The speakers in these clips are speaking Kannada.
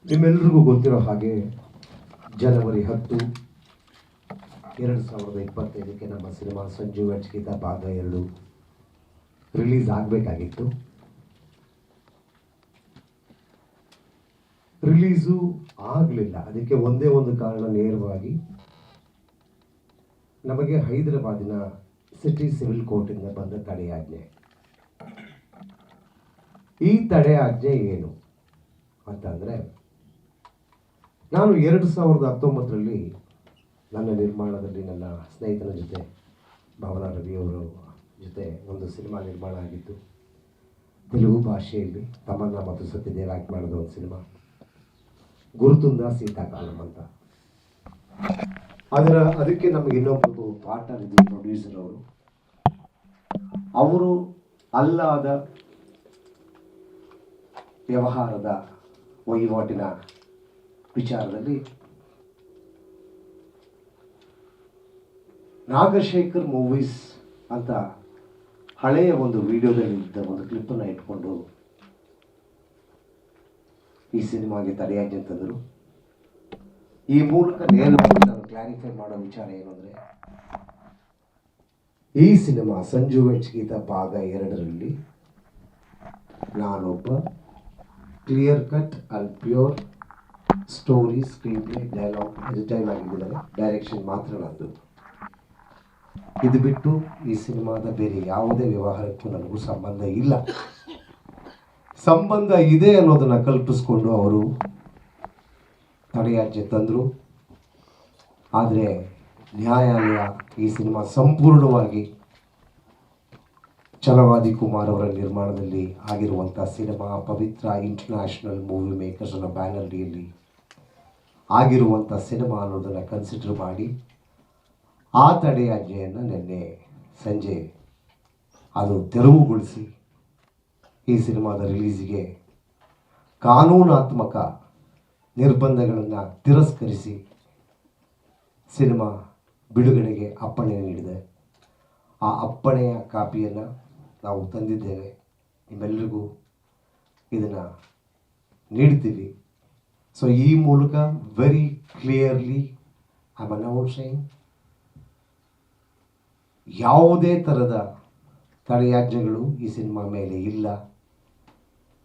ನಿಮ್ಮೆಲ್ಲರಿಗೂ ಗೊತ್ತಿರೋ ಹಾಗೆ ಜನವರಿ 10, 2025ಕ್ಕೆ ನಮ್ಮ ಸಿನಿಮಾ ಸಂಜು ವೆಚ್ಗೀತ ಭಾಗ 2 ರಿಲೀಸ್ ಆಗಬೇಕಾಗಿತ್ತು. ರಿಲೀಸು ಆಗಲಿಲ್ಲ. ಅದಕ್ಕೆ ಒಂದೇ ಒಂದು ಕಾರಣ, ನೇರವಾಗಿ ನಮಗೆ ಹೈದರಾಬಾದಿನ ಸಿಟಿ ಸಿವಿಲ್ ಕೋರ್ಟಿಂದ ಬಂದ ತಡೆಯಾಜ್ಞೆ. ಈ ತಡೆಯಾಜ್ಞೆ ಏನು ಅಂತಂದರೆ, ನಾನು 2019ರಲ್ಲಿ ನನ್ನ ನಿರ್ಮಾಣದಲ್ಲಿ ನನ್ನ ಸ್ನೇಹಿತನ ಜೊತೆ, ಭಾವನಾ ರವಿಯವರ ಜೊತೆ ಒಂದು ಸಿನಿಮಾ ನಿರ್ಮಾಣ ಆಗಿತ್ತು. ತೆಲುಗು ಭಾಷೆಯಲ್ಲಿ ತಮನ್ನಾ ಮತ್ತು ಸತ್ಯದೇವ್ ಆ್ಯಕ್ಟ್ ಮಾಡಿದ ಒಂದು ಸಿನಿಮಾ, ಗುರುತುಂದ ಸೀತಾಕಾಲಂ ಅಂತ. ಅದಕ್ಕೆ ನಮಗೆ ಇನ್ನೊಬ್ಬರು ಪಾರ್ಟ್ನರ್ ಇದ್ದರು, ಪ್ರೊಡ್ಯೂಸರ್ ಅವರು ಅಲ್ಲಾದ ವ್ಯವಹಾರದ ವಹಿವಾಟಿನ ವಿಚಾರದಲ್ಲಿ ನಾಗಶೇಖರ್ ಮೂವೀಸ್ ಅಂತ ಹಳೆಯ ಒಂದು ವಿಡಿಯೋದಲ್ಲಿ ಇದ್ದ ಒಂದು ಕ್ಲಿಪ್ಪನ್ನು ಇಟ್ಕೊಂಡು ಈ ಸಿನಿಮಾಗೆ ತಡೆಯಾಜ್ಞೆ ತಂದರು. ಈ ಮೂಲಕ ನೇರವಾಗಿ ನಾನು ಕ್ಲಾರಿಫೈ ಮಾಡೋ ವಿಚಾರ ಏನು ಅಂದರೆ, ಈ ಸಿನಿಮಾ ಸಂಜು ವೆಚ್ಗೀತ ಭಾಗ 2ರಲ್ಲಿ ನಾನೊಬ್ಬ clear cut and pure story, screenplay, dialogue ಎಡಿಟೈಲ್ ಆಗಿದ್ದಾರೆ. ಡೈರೆಕ್ಷನ್ ಮಾತ್ರ ನಂದು. ಇದು ಬಿಟ್ಟು ಈ ಸಿನಿಮಾದ ಬೇರೆ ಯಾವುದೇ ವ್ಯವಹಾರಕ್ಕೂ ನನಗೂ ಸಂಬಂಧ ಇಲ್ಲ. ಸಂಬಂಧ ಇದೆ ಅನ್ನೋದನ್ನು ಕಲ್ಪಿಸ್ಕೊಂಡು ಅವರು ತಡೆಯಾಜ್ಞೆ ತಂದರು. ಆದರೆ ನ್ಯಾಯಾಲಯ ಈ ಸಿನಿಮಾ ಸಂಪೂರ್ಣವಾಗಿ ಛಲವಾದಿ ಕುಮಾರ್ ಅವರ ನಿರ್ಮಾಣದಲ್ಲಿ ಆಗಿರುವಂಥ ಸಿನಿಮಾ, ಪವಿತ್ರ ಇಂಟರ್ನ್ಯಾಷನಲ್ ಮೂವಿ ಮೇಕರ್ಸ್ ಅನ್ನೋ ಬ್ಯಾನರ್ ಅಡಿಯಲ್ಲಿ ಆಗಿರುವಂಥ ಸಿನಿಮಾ ಅನ್ನೋದನ್ನು ಕನ್ಸಿಡರ್ ಮಾಡಿ ಆ ತಡೆಯಾಜ್ಞೆಯನ್ನು ನಿನ್ನೆ ಸಂಜೆ ಅದು ತೆರವುಗೊಳಿಸಿ ಈ ಸಿನಿಮಾದ ರಿಲೀಸಿಗೆ ಕಾನೂನಾತ್ಮಕ ನಿರ್ಬಂಧಗಳನ್ನು ತಿರಸ್ಕರಿಸಿ ಸಿನಿಮಾ ಬಿಡುಗಡೆಗೆ ಅಪ್ಪಣೆ ನೀಡಿದೆ. ಆ ಅಪ್ಪಣೆಯ ಕಾಪಿಯನ್ನು ನಾವು ತಂದಿದ್ದೇವೆ. ನಿಮ್ಮೆಲ್ಲರಿಗೂ ಇದನ್ನು ನೀಡ್ತೀವಿ. ಸೊ ಈ ಮೂಲಕ very clearly I am announcing, ಯಾವುದೇ ಥರದ ತಡೆಯಾಜ್ಞೆಗಳು ಈ ಸಿನಿಮಾ ಮೇಲೆ ಇಲ್ಲ.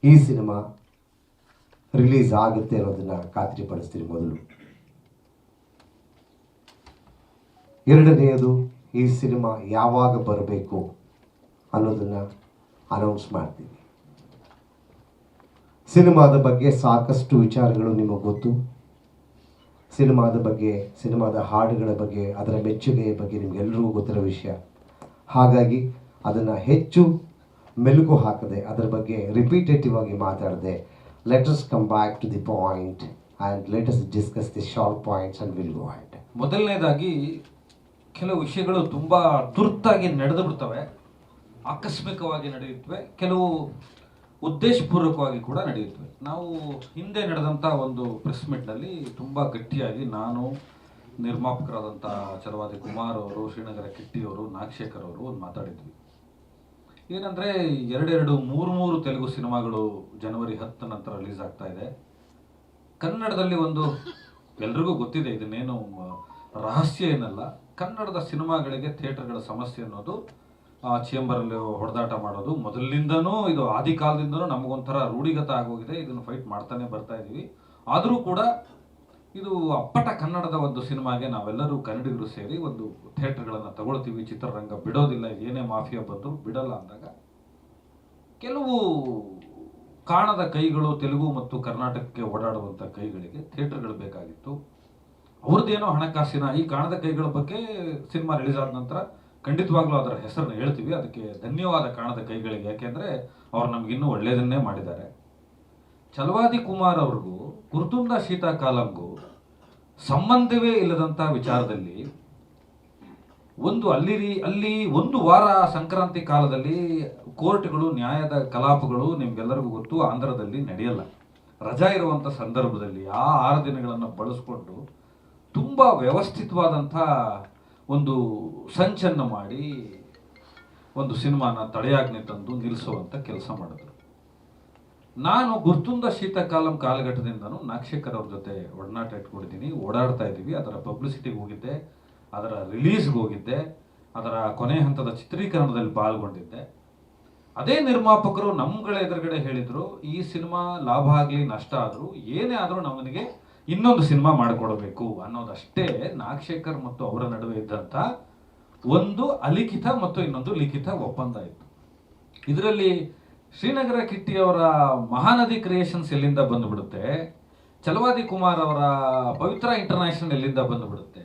ಈ ಸಿನಿಮಾ ರಿಲೀಸ್ ಆಗುತ್ತೆ ಅನ್ನೋದನ್ನು ಖಾತ್ರಿಪಡಿಸ್ತೀನಿ ಮೊದಲು. ಎರಡನೆಯದು, ಈ ಸಿನಿಮಾ ಯಾವಾಗ ಬರಬೇಕು ಅನ್ನೋದನ್ನು ಅನೌನ್ಸ್ ಮಾಡ್ತೀವಿ. ಸಿನಿಮಾದ ಬಗ್ಗೆ ಸಾಕಷ್ಟು ವಿಚಾರಗಳು ನಿಮಗೆ ಗೊತ್ತು. ಸಿನಿಮಾದ ಬಗ್ಗೆ, ಸಿನಿಮಾದ ಹಾಡುಗಳ ಬಗ್ಗೆ, ಅದರ ಮೆಚ್ಚುಗೆಯ ಬಗ್ಗೆ ನಿಮಗೆಲ್ಲರಿಗೂ ಗೊತ್ತಿರೋ ವಿಷಯ. ಹಾಗಾಗಿ ಅದನ್ನು ಹೆಚ್ಚು ಮೆಲುಕು ಹಾಕದೆ, ಅದರ ಬಗ್ಗೆ ರಿಪೀಟೇಟಿವ್ ಆಗಿ ಮಾತಾಡದೆ, let us come back to the point and let us discuss the short points and will go ahead. ಮೊದಲನೇದಾಗಿ, ಕೆಲವು ವಿಷಯಗಳು ತುಂಬ ತುರ್ತಾಗಿ ನಡೆದು ಬಿಡ್ತವೆ, ಆಕಸ್ಮಿಕವಾಗಿ ನಡೆಯುತ್ತವೆ, ಕೆಲವು ಉದ್ದೇಶಪೂರ್ವಕವಾಗಿ ಕೂಡ ನಡೆಯುತ್ತವೆ. ನಾವು ಹಿಂದೆ ನಡೆದಂಥ ಒಂದು ಪ್ರೆಸ್ ಮೀಟ್ನಲ್ಲಿ ತುಂಬ ಗಟ್ಟಿಯಾಗಿ ನಾನು, ನಿರ್ಮಾಪಕರಾದಂಥ ಛಲವಾದಿ ಕುಮಾರ್ ಅವರು, ಶ್ರೀನಗರ ಕಿಟ್ಟಿಯವರು, ನಾಗಶೇಖರ್ ಅವರು ಒಂದು ಮಾತಾಡಿದ್ವಿ. ಏನಂದರೆ, 2-3 ತೆಲುಗು ಸಿನಿಮಾಗಳು ಜನವರಿ 10 ನಂತರ ರಿಲೀಸ್ ಆಗ್ತಾ ಇದೆ. ಕನ್ನಡದಲ್ಲಿ ಒಂದು, ಎಲ್ರಿಗೂ ಗೊತ್ತಿದೆ, ಇದನ್ನೇನು ರಹಸ್ಯ ಏನಲ್ಲ, ಕನ್ನಡದ ಸಿನಿಮಾಗಳಿಗೆ ಥಿಯೇಟರ್ಗಳ ಸಮಸ್ಯೆ ಅನ್ನೋದು, ಚೇಂಬರಲ್ಲಿ ಹೊಡೆದಾಟ ಮಾಡೋದು ಮೊದಲಿನಿಂದನೂ, ಇದು ಆದಿ ಕಾಲದಿಂದನೂ ನಮಗೊಂಥರ ರೂಢಿಗತ ಆಗೋಗಿದೆ. ಇದನ್ನು ಫೈಟ್ ಮಾಡ್ತಾನೆ ಬರ್ತಾ ಇದ್ದೀವಿ. ಆದರೂ ಕೂಡ ಇದು ಅಪ್ಪಟ ಕನ್ನಡದ ಒಂದು ಸಿನಿಮಾಗೆ ನಾವೆಲ್ಲರೂ ಕನ್ನಡಿಗರು ಸೇರಿ ಒಂದು ಥಿಯೇಟರ್ಗಳನ್ನು ತಗೊಳ್ತೀವಿ, ಚಿತ್ರರಂಗ ಬಿಡೋದಿಲ್ಲ, ಏನೇ ಮಾಫಿಯಾ ಬಂದರೂ ಬಿಡಲ್ಲ ಅಂದಾಗ, ಕೆಲವು ಕಾಣದ ಕೈಗಳು ತೆಲುಗು ಮತ್ತು ಕರ್ನಾಟಕಕ್ಕೆ ಓಡಾಡುವಂಥ ಕೈಗಳಿಗೆ ಥಿಯೇಟರ್ಗಳು ಬೇಕಾಗಿತ್ತು. ಅವ್ರದ್ದೇನೋ ಹಣಕಾಸಿನ, ಈ ಕಾಣದ ಕೈಗಳ ಬಗ್ಗೆ ಸಿನಿಮಾ ರಿಲೀಸ್ ಆದ ನಂತರ ಖಂಡಿತವಾಗ್ಲೂ ಅದರ ಹೆಸರನ್ನು ಹೇಳ್ತೀವಿ. ಅದಕ್ಕೆ ಧನ್ಯವಾದ ಕಾಣದ ಕೈಗಳಿಗೆ, ಯಾಕೆಂದರೆ ಅವ್ರು ನಮಗಿನ್ನೂ ಒಳ್ಳೆಯದನ್ನೇ ಮಾಡಿದ್ದಾರೆ. ಛಲವಾದಿ ಕುಮಾರ್ ಅವ್ರಿಗೂ ಗುರುತುಂದ ಸೀತಾಕಾಲಂಗೂ ಸಂಬಂಧವೇ ಇಲ್ಲದಂಥ ವಿಚಾರದಲ್ಲಿ ಅಲ್ಲಿ ಒಂದು ವಾರ ಸಂಕ್ರಾಂತಿ ಕಾಲದಲ್ಲಿ ಕೋರ್ಟ್ಗಳು, ನ್ಯಾಯದ ಕಲಾಪಗಳು ನಿಮ್ಗೆಲ್ಲರಿಗೂ ಗೊತ್ತು, ಆಂಧ್ರದಲ್ಲಿ ನಡೆಯಲ್ಲ. ರಜಾ ಇರುವಂಥ ಸಂದರ್ಭದಲ್ಲಿ ಆ 6 ದಿನಗಳನ್ನು ಬಳಸ್ಕೊಂಡು ತುಂಬ ವ್ಯವಸ್ಥಿತವಾದಂಥ ಒಂದು ಸಂಚನ್ನು ಮಾಡಿ ಒಂದು ಸಿನಿಮಾನ ತಡೆಯಾಜ್ಞೆ ತಂದು ನಿಲ್ಲಿಸುವಂಥ ಕೆಲಸ ಮಾಡಿದ್ರು. ನಾನು ಗುರ್ತುಂದ ಶೀತಕಾಲಂ ಕಾಲಘಟ್ಟದಿಂದನೂ ನಾಗಶೇಖರ್ ಅವ್ರ ಜೊತೆ ಒಡನಾಟ ಇಟ್ಕೊಂಡಿದ್ದೀನಿ, ಓಡಾಡ್ತಾ ಇದ್ದೀವಿ. ಅದರ ಪಬ್ಲಿಸಿಟಿಗೆ ಹೋಗಿದ್ದೆ, ಅದರ ರಿಲೀಸ್ಗೆ ಹೋಗಿದ್ದೆ, ಅದರ ಕೊನೆ ಹಂತದ ಚಿತ್ರೀಕರಣದಲ್ಲಿ ಪಾಲ್ಗೊಂಡಿದ್ದೆ. ಅದೇ ನಿರ್ಮಾಪಕರು ನಮ್ಗಳ ಎದುರುಗಡೆ ಹೇಳಿದ್ರು, ಈ ಸಿನಿಮಾ ಲಾಭ ಆಗಲಿ ನಷ್ಟ ಆದರೂ ಏನೇ ಆದರೂ ನಮಗೆ ಇನ್ನೊಂದು ಸಿನಿಮಾ ಮಾಡಿಕೊಡಬೇಕು ಅನ್ನೋದಷ್ಟೇ ನಾಗಶೇಖರ್ ಮತ್ತು ಅವರ ನಡುವೆ ಇದ್ದಂಥ ಒಂದು ಅಲಿಖಿತ ಮತ್ತು ಇನ್ನೊಂದು ಲಿಖಿತ ಒಪ್ಪಂದ ಇತ್ತು. ಇದರಲ್ಲಿ ಶ್ರೀನಗರ ಕಿಟ್ಟಿ ಅವರ ಮಹಾನದಿ ಕ್ರಿಯೇಷನ್ಸ್ ಎಲ್ಲಿಂದ ಬಂದುಬಿಡುತ್ತೆ, ಛಲವಾದಿ ಕುಮಾರ್ ಅವರ ಪವಿತ್ರ ಇಂಟರ್ನ್ಯಾಷನಲ್ ಎಲ್ಲಿಂದ ಬಂದುಬಿಡುತ್ತೆ.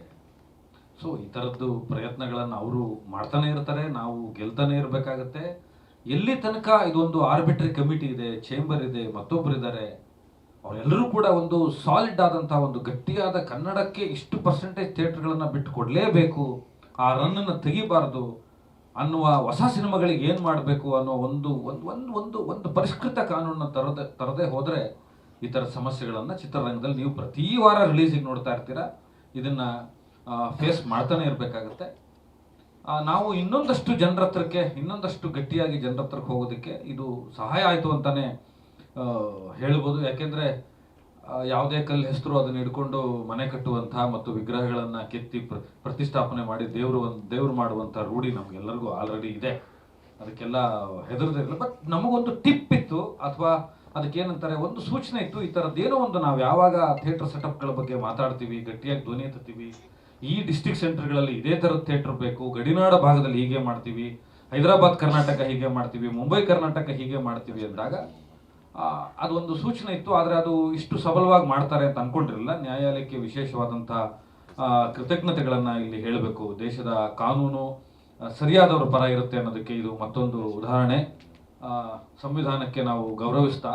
ಸೊ ಈ ಥರದ್ದು ಪ್ರಯತ್ನಗಳನ್ನು ಅವರು ಮಾಡ್ತಾನೆ ಇರ್ತಾರೆ, ನಾವು ಗೆಲ್ತಾನೆ ಇರಬೇಕಾಗತ್ತೆ. ಎಲ್ಲಿ ತನಕ ಇದೊಂದು ಆರ್ಬಿಟ್ರಿ ಕಮಿಟಿ ಇದೆ, ಚೇಂಬರ್ ಇದೆ, ಮತ್ತೊಬ್ಬರಿದ್ದಾರೆ, ಅವರೆಲ್ಲರೂ ಕೂಡ ಒಂದು ಸಾಲಿಡ್ ಆದಂಥ ಒಂದು ಗಟ್ಟಿಯಾದ ಕನ್ನಡಕ್ಕೆ ಇಷ್ಟು ಪರ್ಸೆಂಟೇಜ್ ಥಿಯೇಟರ್ಗಳನ್ನು ಬಿಟ್ಟು ಕೊಡಲೇಬೇಕು, ಆ ರನ್ನನ್ನು ತೆಗಿಬಾರ್ದು ಅನ್ನುವ ಹೊಸ ಸಿನಿಮಾಗಳಿಗೆ ಏನು ಮಾಡಬೇಕು ಅನ್ನೋ ಒಂದು ಒಂದು ಒಂದು ಒಂದು ಒಂದು ಪರಿಷ್ಕೃತ ಕಾನೂನನ್ನು ತರದೇ ಹೋದರೆ ಈ ಥರ ಸಮಸ್ಯೆಗಳನ್ನು ಚಿತ್ರರಂಗದಲ್ಲಿ ನೀವು ಪ್ರತಿ ವಾರ ರಿಲೀಸಿಗೆ ನೋಡ್ತಾ ಇರ್ತೀರಾ. ಇದನ್ನು ಫೇಸ್ ಮಾಡ್ತಾನೆ ಇರಬೇಕಾಗತ್ತೆ. ನಾವು ಇನ್ನೊಂದಷ್ಟು ಜನರ ಹತ್ರಕ್ಕೆ, ಇನ್ನೊಂದಷ್ಟು ಗಟ್ಟಿಯಾಗಿ ಜನರ ಹತ್ರಕ್ಕೆ ಹೋಗೋದಕ್ಕೆ ಇದು ಸಹಾಯ ಆಯಿತು ಅಂತಾನೆ ಹೇಳ್ಬೋದು. ಯಾಕೆಂದರೆ ಯಾವುದೇ ಕಲ್ಲು ಹೆಸರು ಅದನ್ನು ಹಿಡ್ಕೊಂಡು ಮನೆ ಕಟ್ಟುವಂಥ ಮತ್ತು ವಿಗ್ರಹಗಳನ್ನು ಕೆತ್ತಿ ಪ್ರತಿಷ್ಠಾಪನೆ ಮಾಡಿ ದೇವರು ಮಾಡುವಂಥ ರೂಢಿ ನಮಗೆಲ್ಲರಿಗೂ ಆಲ್ರೆಡಿ ಇದೆ. ಅದಕ್ಕೆಲ್ಲ ಹೆದರದಿರಲಿಲ್ಲ. ಬಟ್ ನಮಗೊಂದು ಟಿಪ್ ಇತ್ತು, ಅಥವಾ ಅದಕ್ಕೇನಂತಾರೆ ಒಂದು ಸೂಚನೆ ಇತ್ತು, ಈ ಥರದ್ದೇನೋ ಒಂದು ನಾವು ಯಾವಾಗ ಥಿಯೇಟರ್ ಸೆಟಪ್ಗಳ ಬಗ್ಗೆ ಮಾತಾಡ್ತೀವಿ, ಗಟ್ಟಿಯಾಗಿ ಧ್ವನಿ ಎತ್ತೀವಿ, ಈ ಡಿಸ್ಟ್ರಿಕ್ಟ್ ಸೆಂಟರ್ಗಳಲ್ಲಿ ಇದೇ ಥರದ ಥಿಯೇಟರ್ ಬೇಕು, ಗಡಿನಾಡ ಭಾಗದಲ್ಲಿ ಹೀಗೆ ಮಾಡ್ತೀವಿ, ಹೈದರಾಬಾದ್ ಕರ್ನಾಟಕ ಹೀಗೆ ಮಾಡ್ತೀವಿ, ಮುಂಬೈ ಕರ್ನಾಟಕ ಹೀಗೆ ಮಾಡ್ತೀವಿ ಅಂದಾಗ ಅದೊಂದು ಸೂಚನೆ ಇತ್ತು. ಆದರೆ ಅದು ಇಷ್ಟು ಸಬಲವಾಗಿ ಮಾಡ್ತಾರೆ ಅಂತ ಅನ್ಕೊಂಡಿರಲಿಲ್ಲ. ನ್ಯಾಯಾಲಯಕ್ಕೆ ವಿಶೇಷವಾದಂಥ ಕೃತಜ್ಞತೆಗಳನ್ನು ಇಲ್ಲಿ ಹೇಳಬೇಕು. ದೇಶದ ಕಾನೂನು ಸರಿಯಾದವರ ಪರ ಇರುತ್ತೆ ಅನ್ನೋದಕ್ಕೆ ಇದು ಮತ್ತೊಂದು ಉದಾಹರಣೆ. ಸಂವಿಧಾನಕ್ಕೆ ನಾವು ಗೌರವಿಸ್ತಾ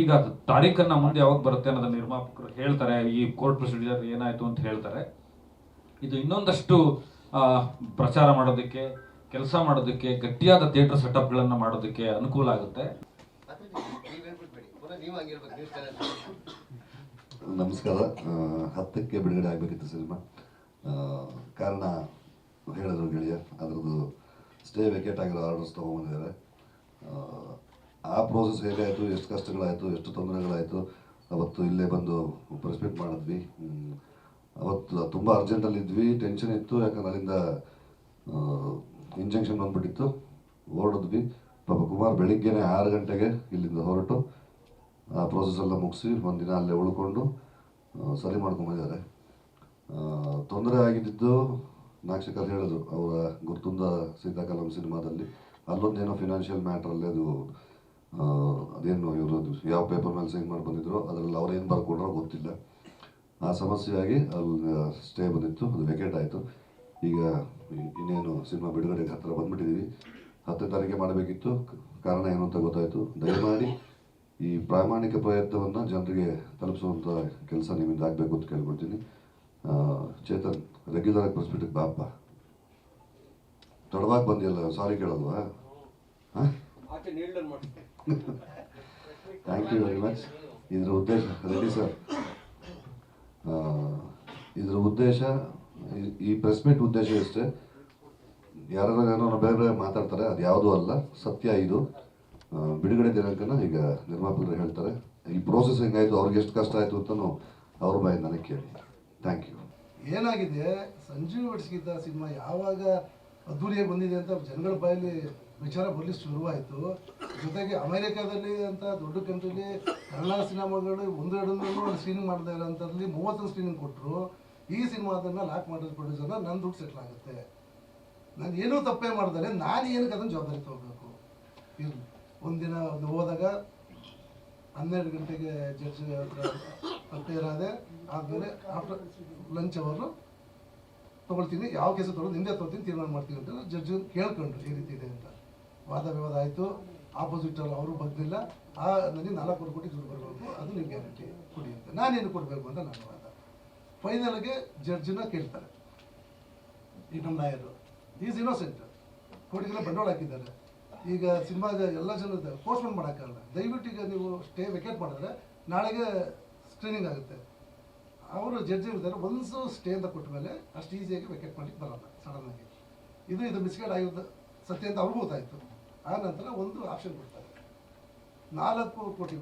ಈಗ ತಾರೀಖನ್ನು ಮುಂದೆ ಯಾವಾಗ ಬರುತ್ತೆ ಅನ್ನೋದನ್ನು ನಿರ್ಮಾಪಕರು ಹೇಳ್ತಾರೆ, ಈ ಕೋರ್ಟ್ ಪ್ರೊಸೀಜರ್ ಏನಾಯಿತು ಅಂತ ಹೇಳ್ತಾರೆ. ಇದು ಇನ್ನೊಂದಷ್ಟು ಪ್ರಚಾರ ಮಾಡೋದಕ್ಕೆ, ಕೆಲಸ ಮಾಡೋದಕ್ಕೆ, ಗಟ್ಟಿಯಾದ ಥಿಯೇಟರ್ ಸೆಟಪ್ಗಳನ್ನು ಮಾಡೋದಕ್ಕೆ ಅನುಕೂಲ ಆಗುತ್ತೆ. ನಮಸ್ಕಾರ. 10ಕ್ಕೆ ಬಿಡುಗಡೆ ಆಗಬೇಕಿತ್ತು ಸಿನಿಮಾ. ಕಾರಣ ಹೇಳಿದ್ರು ಗೆಳೆಯ, ಅದರದ್ದು ಸ್ಟೇ ವೆಕೇಟ್ ಆಗಿರೋ ಆರ್ಡರ್ಸ್ ತೊಗೊಂಬಂದಿದ್ದಾರೆ. ಆ ಪ್ರೋಸೆಸ್ ಹೇಗಾಯಿತು, ಎಷ್ಟು ಕಷ್ಟಗಳಾಯಿತು, ಎಷ್ಟು ತೊಂದರೆಗಳಾಯಿತು, ಅವತ್ತು ಇಲ್ಲೇ ಬಂದು ಪ್ರೆಸ್ ಮೀಟ್ ಮಾಡಿದ್ವಿ. ಅವತ್ತು ತುಂಬ ಅರ್ಜೆಂಟಲ್ಲಿದ್ವಿ, ಟೆನ್ಷನ್ ಇತ್ತು. ಯಾಕಂದ್ರೆ ಅಲ್ಲಿಂದ ಇಂಜೆಕ್ಷನ್ ಬಂದುಬಿಟ್ಟಿತ್ತು, ಹೊರಡಿದ್ವಿ. ಪಾಪ ಕುಮಾರ್ ಬೆಳಿಗ್ಗೆನೇ 6 ಗಂಟೆಗೆ ಇಲ್ಲಿಂದ ಹೊರಟು ಆ ಪ್ರೋಸೆಸ್ ಎಲ್ಲ ಮುಗಿಸಿ ಒಂದಿನ ಅಲ್ಲೇ ಉಳ್ಕೊಂಡು ಸರಿ ಮಾಡ್ಕೊಂಬಂದಿದ್ದಾರೆ. ತೊಂದರೆ ಆಗಿದ್ದು ನಾಗಶೇಖರ್ ಹೇಳಿದ್ರು, ಅವರ ಗುರ್ತುಂದ ಶೀತಕಾಲಂ ಸಿನಿಮಾದಲ್ಲಿ ಅಲ್ಲೊಂದೇನೋ ಫಿನಾನ್ಷಿಯಲ್ ಮ್ಯಾಟ್ರಲ್ಲಿ ಅದೇನು ಇವರು ಯಾವ ಪೇಪರ್ ಮೇಲೆ ಸೈನ್ ಮಾಡಿ ಬಂದಿದ್ರು, ಅದರಲ್ಲಿ ಅವ್ರು ಏನು ಬರ್ಕೊಂಡ್ರೋ ಗೊತ್ತಿಲ್ಲ. ಆ ಸಮಸ್ಯೆಯಾಗಿ ಅಲ್ಲಿ ಸ್ಟೇ ಬಂದಿತ್ತು, ಅದು ವೆಕೇಟ್ ಆಯಿತು. ಈಗ ಇನ್ನೇನು ಸಿನಿಮಾ ಬಿಡುಗಡೆಗೆ ಹತ್ತಿರ ಬಂದುಬಿಟ್ಟಿದ್ದೀವಿ. 10ನೇ ತಾರೀಕಿಗೆ ಮಾಡಬೇಕಿತ್ತು. ಕಾರಣ ಏನು ಅಂತ ಗೊತ್ತಾಯಿತು. ದಯಮಾಡಿ ಈ ಪ್ರಾಮಾಣಿಕ ಪ್ರಯತ್ನವನ್ನು ಜನರಿಗೆ ತಲುಪಿಸುವಂಥ ಕೆಲಸ ನಿಮ್ಮಿಂದ ಆಗಬೇಕು ಅಂತ ಕೇಳ್ಕೊಳ್ತೀನಿ. ಚೇತನ್, ರೆಗ್ಯುಲರಾಗಿ ಪ್ರೆಸ್ಬಿಟ್ಟಿಗೆ ಬಾಪ, ತಡವಾಗಿ ಬಂದಿಲ್ಲ, ಸಾರಿ ಕೇಳಲ್ವಾ? ಹಾಂ, ಥ್ಯಾಂಕ್ ಯು ವೆರಿ ಮಚ್. ಇದರ ಉದ್ದೇಶ ರೆಡ್ಡಿ ಸರ್, ಇದರ ಉದ್ದೇಶ, ಈ ಪ್ರೆಸ್ ಮೀಟ್ ಉದ್ದೇಶ ಇಷ್ಟೇ. ಯಾರು ಏನೋ ಬೇರೆ ಬೇರೆ ಮಾತಾಡ್ತಾರೆ, ಅದು ಯಾವುದೂ ಅಲ್ಲ, ಸತ್ಯ ಇದು. ಬಿಡುಗಡೆ ದಿನಾಂಕನ ಈಗ ನಿರ್ಮಾಪಕರು ಹೇಳ್ತಾರೆ. ಈ ಪ್ರೋಸೆಸ್ ಹೆಂಗಾಯಿತು, ಅವ್ರಿಗೆ ಎಷ್ಟು ಕಷ್ಟ ಆಯಿತು ಅಂತಲೂ ಅವ್ರ ಬಾಯಿ ನನಗೆ ಕೇಳಿ. Thank you. ಏನಾಗಿದೆ, ಸಂಜೀವ್ ಒಡ್ಸ್ಗಿದ್ದ ಸಿನಿಮಾ ಯಾವಾಗ ಅದ್ದೂರಿಯಾಗಿ ಬಂದಿದೆ ಅಂತ ಜನಗಳ ಬಾಯಲ್ಲಿ ವಿಚಾರ ಬರಲಿಕ್ಕೆ ಶುರುವಾಯಿತು. ಜೊತೆಗೆ ಅಮೆರಿಕಾದಲ್ಲಿ ಅಂತ ದೊಡ್ಡ ಕಂಟ್ರಿಲಿ ಕನ್ನಡ ಸಿನಿಮಾಗಳು 1-2 ಸ್ಕ್ರೀನಿಂಗ್ ಮಾಡದೇ ಇರೋಂಥದ್ರಲ್ಲಿ 30 ಸ್ಕ್ರೀನಿಂಗ್ ಕೊಟ್ಟರು. ಈ ಸಿನಿಮಾದನ್ನು ಲಾಕ್ ಮಾಡಿದ ಪ್ರೊಡ್ಯೂಸರ್ನ ನನ್ನ ದುಡ್ಡು ಸೆಟ್ಲ್ ಆಗುತ್ತೆ. ನಾನು ಏನೂ ತಪ್ಪೇ ಮಾಡಿದರೆ ನಾನು ಏನಕ್ಕೆ ಅದನ್ನು ಜವಾಬ್ದಾರಿ ತೊಗೋಬೇಕು? ಇರಲಿ, ಒಂದಿನ ಹೋದಾಗ 12 ಗಂಟೆಗೆ ಜಡ್ಜ್ ಹತ್ರ ಅಪೇರಾದೆ. ಆದಮೇಲೆ ಆಫ್ಟರ್ ಲಂಚ್ ಅವರು ತೊಗೊಳ್ತೀನಿ, ಯಾವ ಕೇಸು ತೊಗೊಳ್ಳೋದು ನಿಂದೆ ತೊಗೊಳ್ತೀನಿ, ತೀರ್ಮಾನ ಮಾಡ್ತೀನಿ ಅಂತ ಜಡ್ಜ್ ಕೇಳ್ಕೊಂಡ್ರು ಈ ರೀತಿ ಇದೆ ಅಂತ. ವಾದ ವಿವಾದ ಆಯಿತು. ಆಪೋಸಿಟಲ್ಲಿ ಅವರು ಬಗ್ಲಿಲ್ಲ. ನನಗೆ 4 ಕೋಟಿ ದುಡ್ಡು ಬರಬೇಕು, ಅದು ನೀವು ಗ್ಯಾರಂಟಿ ಕೊಡಿ ಅಂತ. ನಾನೇನು ಕೊಡಬೇಕು ಅಂತ ನನ್ನ ವಾದ. ಫೈನಲ್ಗೆ ಜಡ್ಜನ್ನ ಕೇಳ್ತಾರೆ, ಈ ನಮ್ಮ ಲಾಯರು ಈಸ್ ಇನ್ನೋಸೆಂಟ್, ಕೋಟಿಗೆಲ್ಲ ಬಂಡವಾಳ ಹಾಕಿದ್ದಾರೆ. ಈಗ ಸಿನಿಮಾದ ಎಲ್ಲ ಜನದ ಪೋಸ್ಟ್ಪೋನ್ ಮಾಡೋಕ್ಕಾಗಲ್ಲ. ದಯವಿಟ್ಟು ಈಗ ನೀವು ಸ್ಟೇ ವೆಕೇಟ್ ಮಾಡಿದ್ರೆ ನಾಳೆಗೆ ಸ್ಕ್ರೀನಿಂಗ್ ಆಗುತ್ತೆ. ಅವರು ಜಡ್ಜ್ ಇರ್ತಾರೆ, ಒಂದು ಸ್ಟೇ ಅಂತ ಕೊಟ್ಟ ಮೇಲೆ ಅಷ್ಟು ಈಸಿಯಾಗಿ ವೆಕೇಟ್ ಮಾಡಲಿಕ್ಕೆ ಬರೋಲ್ಲ ಸಡನ್ನಾಗಿ. ಇದು ಮಿಸ್ಗೈಡ್ ಆಗಿದ್ದು ಸತ್ಯ ಅಂತ ಅವ್ರಿಗೂ ಗೊತ್ತಾಯಿತು. ಆ ನಂತರ ಒಂದು ಆಪ್ಷನ್ ಕೊಡ್ತಾರೆ, 4 ಕೋಟಿ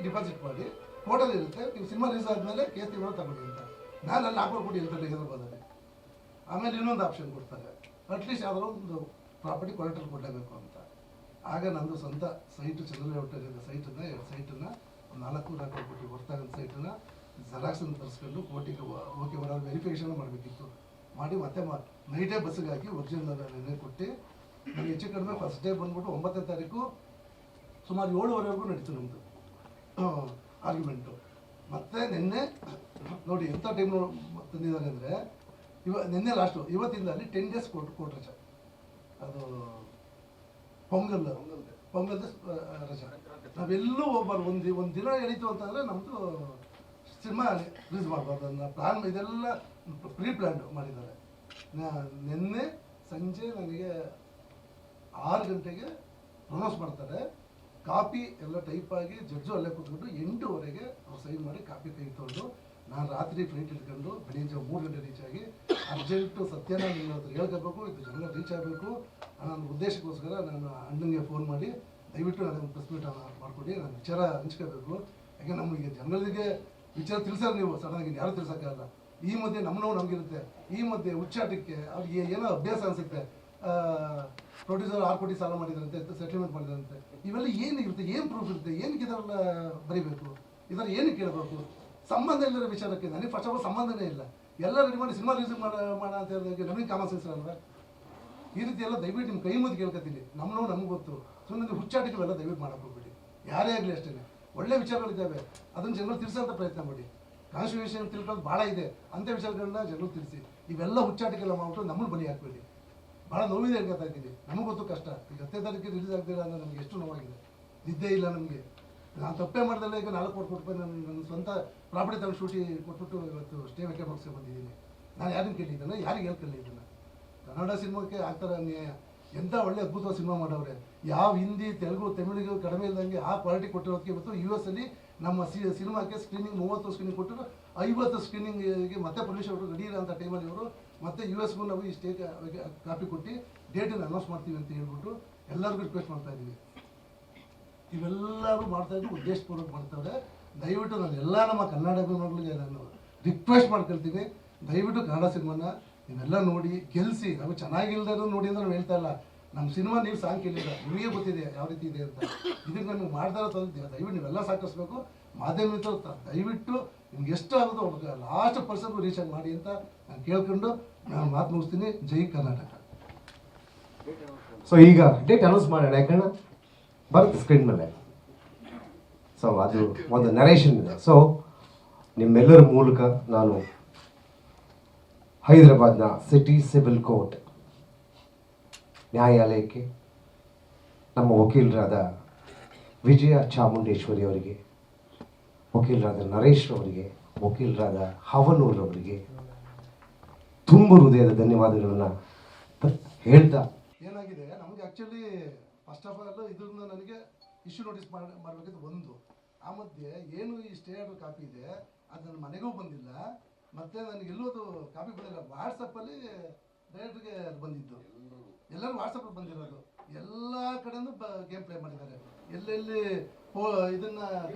ಡಿಪಾಸಿಟ್ ಮಾಡಿ ಕೋರ್ಟಲ್ಲಿ ಇರುತ್ತೆ, ನೀವು ಸಿನಿಮಾ ರಿಲೀಸ್ ಆದಮೇಲೆ ಕೇಸ್ ತೀರ್ಮಾನ ತಗೊಳ್ಳಿ ಅಂತ. ನಾನು ಅಲ್ಲಿ 4 ಕೋಟಿ ಇರ್ತದೆ ಹೈದರಾಬಾದಲ್ಲಿ. ಆಮೇಲೆ ಇನ್ನೊಂದು ಆಪ್ಷನ್ ಕೊಡ್ತಾರೆ, ಅಟ್ಲೀಸ್ಟ್ ಯಾವ್ದಾದ್ರು ಒಂದು ಪ್ರಾಪರ್ಟಿ ಕೊಲೆಕ್ಟರ್ ಕೊಡಲೇಬೇಕು ಅಂತ. ಆಗ ನಂದು ಸ್ವಂತ ಸೈಟು ಚಂದ್ರಲೇಔಟಲ್ಲಿದ್ದ ಸೈಟನ್ನು 2 ಸೈಟನ್ನು 4 ಕೋಟಿ ಹೊರತಾಗಂಥ ಸೈಟನ್ನು ಜೆರಾಕ್ಸನ್ನು ತರಿಸ್ಕೊಂಡು ಕೋರ್ಟಿಗೆ ಓಕೆ ಬರೋ ವೆರಿಫಿಕೇಷನ್ ಮಾಡಬೇಕಿತ್ತು. ಮಾಡಿ ಮತ್ತೆ ನೈಟೇ ಬಸ್ಸಿಗೆ ಹಾಕಿ ಒರಿಜಿನಲ್ ನೆನೆ ಕೊಟ್ಟು ನನಗೆ ಹೆಚ್ಚು ಕಡಿಮೆ ಫಸ್ಟ್ ಡೇ ಬಂದ್ಬಿಟ್ಟು 9ನೇ ತಾರೀಕು ಸುಮಾರು 7:30ವರೆಗೂ ನಡೀತು ನಮ್ಮದು ಆರ್ಗ್ಯುಮೆಂಟು. ಮತ್ತು ನಿನ್ನೆ ನೋಡಿ ಎಂಥ ಟೈಮ್ ತಂದಿದ್ದಾರೆ ಅಂದರೆ ನಿನ್ನೆ ಲಾಸ್ಟು, ಇವತ್ತಿಂದ ಅಲ್ಲಿ 10 ಡೇಸ್ ಕೋರ್ಟ್ ರಜೆ. ಅದು ಪೊಂಗಲ್ ರಜೆ. ನಾವೆಲ್ಲೂ ಹೋಗ್ಬಾರ್ದು. ಒಂದು ದಿನ ಎಳೀತು ಅಂತಂದರೆ ನಮ್ಮದು ಸಿನಿಮಾ ರಿಲೀಸ್ ಮಾಡಬಾರ್ದು ಅನ್ನೋ ಪ್ಲ್ಯಾನ್, ಇದೆಲ್ಲ ಪ್ರೀ ಪ್ಲ್ಯಾನ್ ಮಾಡಿದ್ದಾರೆ. ನಿನ್ನೆ ಸಂಜೆ ನನಗೆ 6 ಗಂಟೆಗೆ ಪ್ರೊನೌನ್ಸ್ ಮಾಡ್ತಾರೆ. ಕಾಪಿ ಎಲ್ಲ ಟೈಪ್ ಆಗಿ ಜಡ್ಜು ಅಲ್ಲೇ ಕೂತ್ಕೊಂಡು 8:00ವರೆಗೆ ಅವ್ರು ಸೈನ್ ಮಾಡಿ ಕಾಪಿ ಕೈ ತೊಗೊಂಡು ನಾನು ರಾತ್ರಿ ಫ್ಲೈಟ್ ಇಟ್ಕೊಂಡು ಬೆಳಿಗ್ಗೆ 3 ಗಂಟೆ ರೀಚ್ ಆಗಿ ಅರ್ಜೆಂಟು ಸತ್ಯನ ನಿಮ್ಮ ಹತ್ರ ಹೇಳ್ಕೋಬೇಕು, ಇದು ಜನ ರೀಚ್ ಆಗಬೇಕು ನನ್ನ ಉದ್ದೇಶಕ್ಕೋಸ್ಕರ ನಾನು ಅಣ್ಣನಿಗೆ ಫೋನ್ ಮಾಡಿ ದಯವಿಟ್ಟು ನನಗೆ ಪ್ರೆಸ್ ಮೀಟ್ ಮಾಡಿಕೊಡಿ, ನಾನು ವಿಚಾರ ಹಂಚ್ಕೋಬೇಕು. ಯಾಕೆ ನಮಗೆ ಜನಗಳಿಗೆ ವಿಚಾರ ತಿಳಿಸೋರು ನೀವು ಸಡನ್ನಾಗಿ ಯಾರು ತಿಳಿಸೋಕ್ಕಾಗಲ್ಲ. ಈ ಮಧ್ಯೆ ನಮ್ಮ ನೋವು ನಮಗಿರುತ್ತೆ. ಈ ಮಧ್ಯೆ ಹುಚ್ಚಾಟಕ್ಕೆ ಅವ್ರಿಗೆ ಏನೋ ಅಭ್ಯಾಸ ಅನಿಸುತ್ತೆ. ಪ್ರೊಡ್ಯೂಸರ್ 6 ಕೋಟಿ ಸಾಲ ಮಾಡಿದ್ರಂತೆ, ಸೆಟಲ್ಮೆಂಟ್ ಮಾಡಿದ್ರಂತೆ. ಇವೆಲ್ಲ ಏನಿರುತ್ತೆ, ಏನು ಪ್ರೂಫ್ ಇರುತ್ತೆ, ಏನಕ್ಕೆ ಇದೆಲ್ಲ ಬರೀಬೇಕು, ಇದರ ಏನಕ್ಕೆ ಕೇಳಬೇಕು? ಸಂಬಂಧ ಇಲ್ಲದ ವಿಚಾರಕ್ಕೆ ನನಗೆ ಫಸ್ಟ್ ಆಫ್ ಆಲ್ ಸಂಬಂಧನೇ ಇಲ್ಲ. ಎಲ್ಲ ರೆಡಿ ಮಾಡಿ ಸಿನಿಮಾ ರಿಲೀಸ್ ಮಾಡ ಅಂತ ಹೇಳಿದಾಗ ನಮಗೆ ಕಾಮನ್ ಸೆನ್ಸ್ ಅಲ್ವಾ? ಈ ರೀತಿ ಎಲ್ಲ ದಯವಿಟ್ಟು ನಿಮ್ಮ ಕೈ ಮುದ್ದು ಕೇಳ್ಕೊತೀನಿ. ನಮ್ಮ ನೋವು ನಮ್ಗೆ ಗೊತ್ತು. ಸುಮ್ಮನೆ ಹುಚ್ಚಾಟಕ್ಕೆ ಎಲ್ಲ ದಯವಿಟ್ಟು ಮಾಡಕ್ಕೆ ಹೋಗ್ಬಿಡಿ, ಯಾರೇ ಆಗಲಿ ಅಷ್ಟೇ. ಒಳ್ಳೆ ವಿಚಾರಗಳಿದ್ದಾವೆ, ಅದನ್ನು ಜನರು ತಿಳಿಸೋಂಥ ಪ್ರಯತ್ನ ಮಾಡಿ. ಕಾನ್ಸ್ಟಿಟ್ಯೂಷನ್ ತಿಳ್ಕೊಳ್ಳೋದು ಭಾಳ ಇದೆ, ಅಂಥ ವಿಚಾರಗಳನ್ನ ಜನರು ತಿಳಿಸಿ. ಇವೆಲ್ಲ ಹುಚ್ಚಾಟಕ್ಕೆಲ್ಲ ಮಾಡ್ಬಿಟ್ಟು ನಮ್ಮನ್ನು ಬಲಿ ಹಾಕ್ಬೇಡಿ. ಭಾಳ ನೋವಿದೆ ಹೇಳ್ಕೊತಾ ಇದ್ದೀನಿ, ನಮಗೆ ಗೊತ್ತು ಕಷ್ಟ. ಈಗ 10ನೇ ತಾರೀಕಿಗೆ ರಿಲೀಸ್ ಆಗ್ತಿಲ್ಲ ಅನ್ನೋ ನಮಗೆ ಎಷ್ಟು ನೋವಾಗಿದೆ. ನಿದ್ದೆ ಇಲ್ಲ ನಮಗೆ. ನಾನು ತಪ್ಪೇ ಮಾಡ್ದಲ್ಲ. ಈಗ 4 ಕೋಟಿ ಕೊಟ್ಟು ನನ್ನ ಸ್ವಂತ ಪ್ರಾಪರ್ಟಿ ತಗೊಂಡು ಶೂಟಿ ಕೊಟ್ಬಿಟ್ಟು ಇವತ್ತು ಸ್ಟೇ ವೆಕೆ ಬಾಕ್ಸ್ಗೆ ಬಂದಿದ್ದೀನಿ. ನಾನು ಯಾರನ್ನು ಕೇಳಿದ್ದಾನೆ, ಯಾರಿಗೆ ಹೇಳ್ಕೊಳ್ಳಿ ಇದನ್ನು? ಕನ್ನಡ ಸಿನಿಮಾಕ್ಕೆ ಆಗ್ತಾರ ಅನ್ಯಾಯ. ಎಂಥ ಒಳ್ಳೆ ಅದ್ಭುತವಾದ ಸಿನಿಮಾ ಮಾಡವ್ರೆ. ಯಾವ ಹಿಂದಿ ತೆಲುಗು ತಮಿಳಿಗೂ ಕಡಿಮೆ ಇಲ್ದಂಗೆ ಆ ಕ್ವಾಲಿಟಿ ಕೊಟ್ಟಿರೋದಕ್ಕೆ ಇವತ್ತು US ಅಲ್ಲಿ ನಮ್ಮ ಸಿನಿಮಾಕ್ಕೆ ಸ್ಕ್ರೀನಿಂಗ್ 30 ಸ್ಕ್ರೀನಿಂಗ್ ಕೊಟ್ಟರು, 50 ಸ್ಕ್ರೀನಿಂಗಿಗೆ ಮತ್ತೆ ಪ್ರೊಡ್ಯೂಸರ್ ಅವರು ರೆಡಿ ಇರೋಂಥ ಟೈಮಲ್ಲಿ ಇವರು ಮತ್ತೆ USಗೂ ನಾವು ಈ ಸ್ಟೇ ಕಾಪಿ ಕೊಟ್ಟು ಡೇಟನ್ನು ಅನೌನ್ಸ್ ಮಾಡ್ತೀವಿ ಅಂತ ಹೇಳ್ಬಿಟ್ಟು ಎಲ್ಲರಿಗೂ ರಿಕ್ವೆಸ್ಟ್ ಮಾಡ್ತಾ ಇದ್ದೀವಿ. ಇವೆಲ್ಲರೂ ಮಾಡ್ತಾ ಇದ್ದು ಉದ್ದೇಶಪೂರ್ವಕ ಮಾಡ್ತಾವ್ರೆ. ದಯವಿಟ್ಟು ನಾನು ಎಲ್ಲ ನಮ್ಮ ಕನ್ನಡ ಅಭಿಮಾನಿಗಳಿಗೆ ನಾನು ರಿಕ್ವೆಸ್ಟ್ ಮಾಡ್ಕೊಳ್ತೀನಿ, ದಯವಿಟ್ಟು ಕನ್ನಡ ಸಿನಿಮಾನ ನೀವೆಲ್ಲ ನೋಡಿ ಗೆಲ್ಲಿಸಿ. ನಾವು ಚೆನ್ನಾಗಿಲ್ದರೂ ನೋಡಿ ಅಂತ ನಾವು ಹೇಳ್ತಾ ಇಲ್ಲ. ನಮ್ಮ ಸಿನಿಮಾ ನೀವು ಸಾಂಗ್ ಕೇಳಿಲ್ಲ, ನಿಮಗೆ ಗೊತ್ತಿದೆ ಯಾವ ರೀತಿ ಇದೆ ಅಂತ. ಇದಕ್ಕೆ ನಮಗೆ ಮಾಡ್ತಾ ಇರೋ ದಯವಿಟ್ಟು ನೀವೆಲ್ಲ ಸಾಕಿಸ್ಬೇಕು. ಮಾಧ್ಯಮ ದಯವಿಟ್ಟು ನಿಮ್ಗೆ ಎಷ್ಟು ಆಗೋದು ಅವ್ರಿಗೆ ಲಾಸ್ಟ್ ಪರ್ಸನ್ಗೂ ರೀಚ್ ಆಗಿ ಮಾಡಿ ಅಂತ ನಾನು ಕೇಳ್ಕೊಂಡು ನಾನು ಮಾತು ಮುಗಿಸ್ತೀನಿ. ಜೈ ಕರ್ನಾಟಕ. ಸೊ ಈಗ ಡೇಟ್ ಅನೌನ್ಸ್ ಮಾಡೋಣ, ಯಾಕಂದ್ರೆ ಬರುತ್ತೆ ಸ್ಕ್ರೀನ್ ಮೇಲೆ. ಸೊ ಅದು ಒಂದು ನರೇಷನ್ ಇದೆ. ಸೊ ನಿಮ್ಮೆಲ್ಲರ ಮೂಲಕ ನಾನು ಹೈದರಾಬಾದ್ನ ಸಿಟಿ ಸಿವಿಲ್ ಕೋರ್ಟ್ ನ್ಯಾಯಾಲಯಕ್ಕೆ ನಮ್ಮ ವಕೀಲರಾದ ವಿಜಯ ಚಾಮುಂಡೇಶ್ವರಿ ಅವರಿಗೆ, ವಕೀಲರಾದ ನರೇಶ್ ಅವರಿಗೆ, ವಕೀಲರಾದ ಹವನೂರ್ ಅವರಿಗೆ ತುಂಬ ಹೃದಯದ ಧನ್ಯವಾದಗಳನ್ನ ಹೇಳ್ತಾ, ಏನಾಗಿದೆ ನಮಗೆ ಆ್ಯಕ್ಚುಲಿ ಫಸ್ಟ್ ಆಫ್ ಆಲ್ ಇದನ್ನ ನನಗೆ ಇಶ್ಯೂ ನೋಟಿಸ್ ಮಾಡಬೇಕಿತ್ತು ಒಂದು. ಆ ಮಧ್ಯೆ ಏನು ಈ ಸ್ಟೇ ಆರ್ಡರ್ ಕಾಪಿ ಇದೆ ಅದು ನನ್ನ ಮನೆಗೂ ಬಂದಿಲ್ಲ, ಮತ್ತು ನನಗೆ ಎಲ್ಲೂ ಅದು ಕಾಪಿ ಬಂದಿಲ್ಲ. ವಾಟ್ಸಪ್ಪಲ್ಲಿ ಡೈರೆಕ್ಟ್ಗೆ ಬಂದಿದ್ದು, ಎಲ್ಲರೂ ವಾಟ್ಸಪ್ಪಲ್ಲಿ ಬಂದಿರೋದು. ಎಲ್ಲ ಕಡೆನೂ ಗೇಮ್ ಪ್ಲೇ ಮಾಡಿದ್ದಾರೆ. ಎಲ್ಲೆಲ್ಲಿ ಇದನ್ನು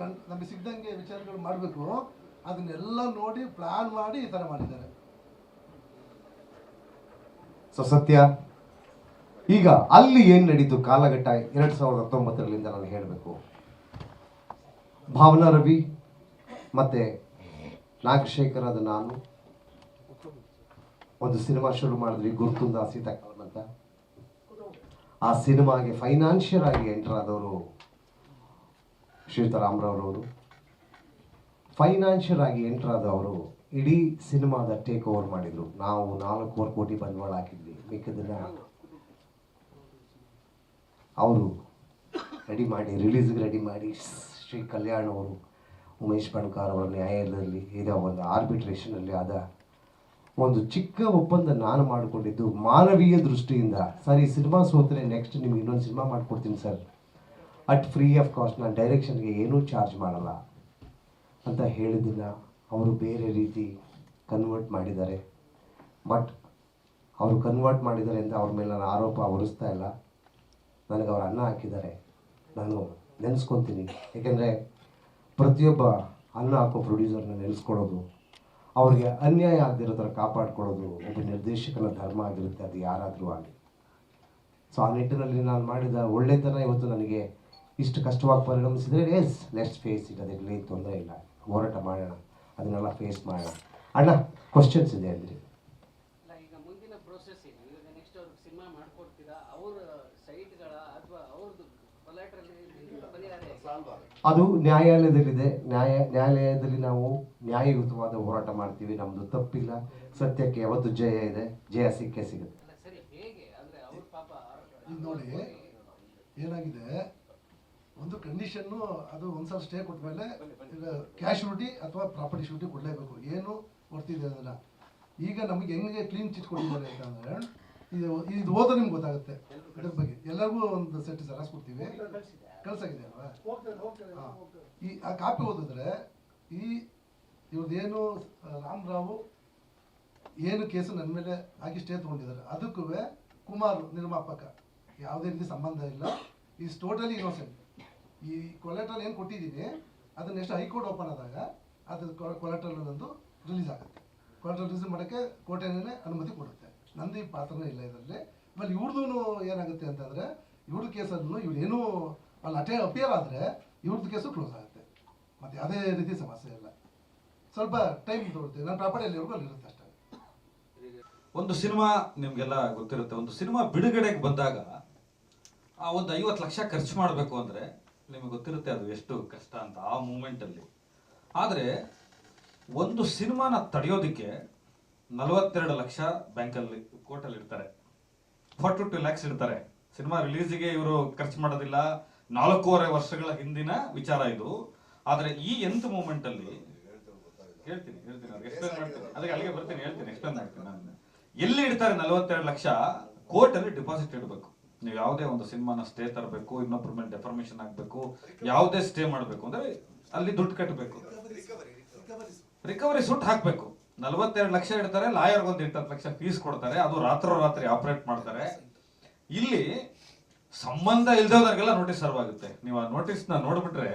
ನಮಗೆ ಸಿಗ್ದಂಗೆ ವಿಚಾರಗಳು ಮಾಡಬೇಕು ಅದನ್ನೆಲ್ಲ ನೋಡಿ ಪ್ಲಾನ್ ಮಾಡಿ ಈ ಥರ ಮಾಡಿದ್ದಾರೆ. ಸೊ ಸತ್ಯ, ಈಗ ಅಲ್ಲಿ ಏನು ನಡೀತು ಕಾಲಘಟ್ಟ 2019ರಿಂದ ನಾನು ಹೇಳಬೇಕು. ಭಾವನಾ ರವಿ ಮತ್ತು ನಾಗಶೇಖರ್ ಅದು ನಾನು ಒಂದು ಸಿನಿಮಾ ಶುರು ಮಾಡಿದ್ವಿ, ಗುರುತುಂದ ಸೀತಾಕಾಲಂ ಅಂತ. ಆ ಸಿನಿಮಾಗೆ ಫೈನಾನ್ಷಿಯಲ್ ಆಗಿ ಎಂಟರ್ ಆದವರು ಶ್ರೀಯುತ ರಾಮರಾವ್ರವರು. ಫೈನಾನ್ಷಿಯಲ್ ಆಗಿ ಎಂಟರ್ ಆದವರು ಇಡೀ ಸಿನಿಮಾದ ಟೇಕ್ ಓವರ್ ಮಾಡಿದರು. ನಾವು 4 ಕೋಟಿ ಬಂಡವಾಳ ಹಾಕಿದ್ವಿ, ಮಿಕ್ಕದನ್ನ ಅವರು ರೆಡಿ ಮಾಡಿ, ರಿಲೀಸ್ಗೆ ರೆಡಿ ಮಾಡಿ. ಶ್ರೀ ಕಲ್ಯಾಣ್ ಅವರು, ಉಮೇಶ್ ಬಣ್ಕಾರ್ ಅವರ ನ್ಯಾಯಾಲಯದಲ್ಲಿ ಇರೋ ಒಂದು ಆರ್ಬಿಟ್ರೇಷನಲ್ಲಿ ಆದ ಒಂದು ಚಿಕ್ಕ ಒಪ್ಪಂದ ನಾನು ಮಾಡಿಕೊಂಡಿದ್ದು ಮಾನವೀಯ ದೃಷ್ಟಿಯಿಂದ. ಸರ್, ಈ ಸಿನಿಮಾ ಸೋತ್ರೆ ನೆಕ್ಸ್ಟ್ ನಿಮ್ಗೆ ಇನ್ನೊಂದು ಸಿನಿಮಾ ಮಾಡಿಕೊಡ್ತೀನಿ sir, at free of cost, ನಾನು ಡೈರೆಕ್ಷನ್ಗೆ ಏನೂ ಚಾರ್ಜ್ ಮಾಡಲ್ಲ ಅಂತ ಹೇಳಿದ್ದನ್ನು ಅವರು ಬೇರೆ ರೀತಿ ಕನ್ವರ್ಟ್ ಮಾಡಿದ್ದಾರೆ. ಬಟ್ ಅವರು ಕನ್ವರ್ಟ್ ಮಾಡಿದ್ದಾರೆ ಅಂತ ಅವ್ರ ಮೇಲೆ ನಾನು ಆರೋಪ ಹೊರಿಸ್ತಾ ಇಲ್ಲ. ನನಗೆ ಅವ್ರು ಅನ್ನ ಹಾಕಿದ್ದಾರೆ, ನಾನು ನೆನೆಸ್ಕೊತೀನಿ. ಏಕೆಂದರೆ ಪ್ರತಿಯೊಬ್ಬ ಅನ್ನ ಹಾಕೋ ಪ್ರೊಡ್ಯೂಸರ್ನ ನೆನೆಸ್ಕೊಳ್ಳೋದು, ಅವ್ರಿಗೆ ಅನ್ಯಾಯ ಆಗದಿರೋ ಥರ ಕಾಪಾಡ್ಕೊಳ್ಳೋದು ಒಬ್ಬ ನಿರ್ದೇಶಕನ ಧರ್ಮ ಆಗಿರುತ್ತೆ, ಅದು ಯಾರಾದರೂ ಆಗಲಿ. ಸೊ ಆ ನಿಟ್ಟಿನಲ್ಲಿ ನಾನು ಮಾಡಿದ ಒಳ್ಳೆತನ ಇವತ್ತು ನನಗೆ ಇಷ್ಟು ಕಷ್ಟವಾಗಿ ಪರಿಣಮಿಸಿದರೆ ಲೆಟ್ಸ್ ಫೇಸ್ ಇಟ್, ಅದಕ್ಕೆ ತೊಂದರೆ ಇಲ್ಲ, ಹೋರಾಟ ಮಾಡೋಣ, ಅದನ್ನೆಲ್ಲ ಫೇಸ್ ಮಾಡೋಣ. ಅಣ್ಣ ಕ್ವಶನ್ಸ್ ಇದೆ ಅಂದರೆ ಈಗ ಮುಂದಿನ ಪ್ರೋಸೆಸ್ ಏನು? ಈಗ ನೆಕ್ಸ್ಟ್ ಅವ್ರಿಗೆ ಸಿನಿಮಾ ಮಾಡ್ಕೊಡ್ತೀರಾ, ಅವ್ರ ಸೈಟ್ಗಳ ಅಥವಾ ಅವ್ರದ್ದು ಕೊಲಾಟ್ರಲ್ ಪರಿಹಾರ ಅದು ನ್ಯಾಯಾಲಯದಲ್ಲಿದೆ. ನ್ಯಾಯಾಲಯದಲ್ಲಿ ನಾವು ನ್ಯಾಯಯುತವಾದ ಹೋರಾಟ ಮಾಡ್ತೀವಿ. ನಮ್ಮದು ತಪ್ಪಿಲ್ಲ, ಸತ್ಯಕ್ಕೆ ಯಾವತ್ತು ಜಯ ಇದೆ, ಜಯ ಸಿಕ್ಕೇ ಸಿಗುತ್ತೆ. ಅಲ್ಲ ಸರಿ, ಹೇಗೆ ಅಂದರೆ ಅವ್ರ ಪಾಪ ಈಗ ನೋಡಿ ಏನಾಗಿದೆ, ಒಂದು ಕಂಡೀಷನ್ನು ಅದು ಒಂದ್ಸಲ ಸ್ಟೇ ಕೊಟ್ಟ ಮೇಲೆ ಈಗ ಕ್ಯಾಶ್ ಶೂರಿಟಿ ಅಥವಾ ಪ್ರಾಪರ್ಟಿ ಶೂರಿಟಿ ಕೊಡಲೇಬೇಕು, ಏನು ಕೊಡ್ತಿದೆ ಅದನ್ನು. ಈಗ ನಮಗೆ ಹೆಂಗೆ ಕ್ಲೀನ್ ಚಿಟ್ ಕೊಟ್ಟಿದ್ದಾರೆ ಅಂತಂದರೆ, ಇದು ಓದೋ ನಿಮ್ಗೆ ಗೊತ್ತಾಗುತ್ತೆ ಇದ್ರ ಬಗ್ಗೆ. ಎಲ್ಲರಿಗೂ ಒಂದು ಸೆಟ್ ಜೆರಾಕ್ಸ್ ಕೊಡ್ತೀವಿ, ಕಳ್ಸಾಗಿದೆ ಅಲ್ವಾ? ಈ ಆ ಕಾಪಿ ಓದಿದ್ರೆ ಇವ್ರದ್ದೇನು ರಾಮರಾವು ಏನು ಕೇಸು ನನ್ನ ಮೇಲೆ ಹಾಕಿ ಸ್ಟೇ ತೊಗೊಂಡಿದ್ದಾರೆ, ಅದಕ್ಕೂ ಕುಮಾರ್ ನಿರ್ಮಾಪಕ ಯಾವುದೇ ರೀತಿ ಸಂಬಂಧ ಇಲ್ಲ, ಈಸ್ ಟೋಟಲಿ ಇನ್ನೋಸೆಂಟ್. ಈ ಕೊಲೆಟ್ರಲ್ ಏನು ಕೊಟ್ಟಿದ್ದೀನಿ ಅದನ್ನ ನೆಕ್ಸ್ಟ್ ಹೈಕೋರ್ಟ್ ಓಪನ್ ಆದಾಗ ಅದು ಕೊಲೆಟ್ರಲ್ ಅನ್ನೋದು ರಿಲೀಸ್ ಆಗುತ್ತೆ. ಕೊಲೆಟ್ರಲ್ ರಿಲೀಸ್ ಮಾಡೋಕ್ಕೆ ಕೋರ್ಟೇನೇ ಅನುಮತಿ ಕೊಡುತ್ತೆ. ನಂದು ಈ ಪಾತ್ರನೇ ಇಲ್ಲ ಇದರಲ್ಲಿ. ಆಮೇಲೆ ಇವ್ರದ್ದು ಏನಾಗುತ್ತೆ ಅಂತಂದರೆ, ಇವ್ರ ಕೇಸನ್ನು ಇವ್ರೇನು ಅಲ್ಲಿ ಅಪಿಯರ್ ಆದರೆ ಇವ್ರದ್ದು ಕೇಸು ಕ್ಲೋಸ್ ಆಗುತ್ತೆ, ಮತ್ತು ಯಾವುದೇ ರೀತಿ ಸಮಸ್ಯೆ ಇಲ್ಲ. ಸ್ವಲ್ಪ ಟೈಮ್ ತೊಗೊಳ್ತೀವಿ, ನನ್ನ ಪ್ರಾಪರ್ಟಿಯಲ್ಲಿವರೆಗೂ ಅಲ್ಲಿ ಇರುತ್ತೆ ಅಷ್ಟೇ. ಒಂದು ಸಿನಿಮಾ ನಿಮಗೆಲ್ಲ ಗೊತ್ತಿರುತ್ತೆ, ಒಂದು ಸಿನಿಮಾ ಬಿಡುಗಡೆಗೆ ಬಂದಾಗ ಆ ಒಂದು 50 ಲಕ್ಷ ಖರ್ಚು ಮಾಡಬೇಕು ಅಂದರೆ ನಿಮಗೆ ಗೊತ್ತಿರುತ್ತೆ ಅದು ಎಷ್ಟು ಕಷ್ಟ ಅಂತ ಆ ಮೂಮೆಂಟಲ್ಲಿ. ಆದರೆ ಒಂದು ಸಿನಿಮಾನ ತಡೆಯೋದಕ್ಕೆ 42 ಲಕ್ಷ ಬ್ಯಾಂಕಲ್ಲಿ ಕೋರ್ಟಲ್ಲಿ ಇಡ್ತಾರೆ, 42 ಲ್ಯಾಕ್ಸ್ ಇಡ್ತಾರೆ. ಸಿನಿಮಾ ರಿಲೀಸಿಗೆ ಇವರು ಖರ್ಚು ಮಾಡೋದಿಲ್ಲ, 4.5 ವರ್ಷಗಳ ಹಿಂದಿನ ವಿಚಾರ ಇದು. ಆದರೆ ಈ ಎಂತ್ ಮೂಮೆಂಟಲ್ಲಿ ಹೇಳ್ತೀನಿ ಎಕ್ಸ್ಪ್ಲೇನ್ ಮಾಡ್ತೀನಿ, ಅದಕ್ಕೆ ಅಲ್ಲಿಗೆ ಬರ್ತೀನಿ, ಹೇಳ್ತೀನಿ, ಎಕ್ಸ್ಪ್ಲೇನ್ ಮಾಡ್ತೀನಿ. ನಾನು ಎಲ್ಲಿ ಇಡ್ತಾರೆ 42 ಲಕ್ಷ? ಕೋರ್ಟಲ್ಲಿ ಡಿಪಾಸಿಟ್ ಇಡಬೇಕು. ನೀವು ಯಾವುದೇ ಒಂದು ಸಿನಿಮಾನ ಸ್ಟೇ ತರಬೇಕು, ಇನ್ನೊಬ್ಬರ ಮೇಲೆ ಡೆಫರ್ಮೇಷನ್ ಆಗಬೇಕು, ಯಾವುದೇ ಸ್ಟೇ ಮಾಡಬೇಕು ಅಂದ್ರೆ ಅಲ್ಲಿ ದುಡ್ಡು ಕಟ್ಟಬೇಕು, ರಿಕವರಿ ಸುಟ್ ಹಾಕಬೇಕು. 42 ಲಕ್ಷ ಇಡ್ತಾರೆ, ಲಾಯರ್ಗೆ ಒಂದು 20 ಲಕ್ಷ ಫೀಸ್ ಕೊಡ್ತಾರೆ, ಅದು ರಾತ್ರಿ ಆಪರೇಟ್ ಮಾಡ್ತಾರೆ. ಇಲ್ಲಿ ಸಂಬಂಧ ಇಲ್ದವ್ರಿಗೆಲ್ಲ ನೋಟಿಸ್ ಸರ್ವ್ ಆಗುತ್ತೆ. ನೀವು ಆ ನೋಟಿಸ್ನ ನೋಡ್ಬಿಟ್ರೆ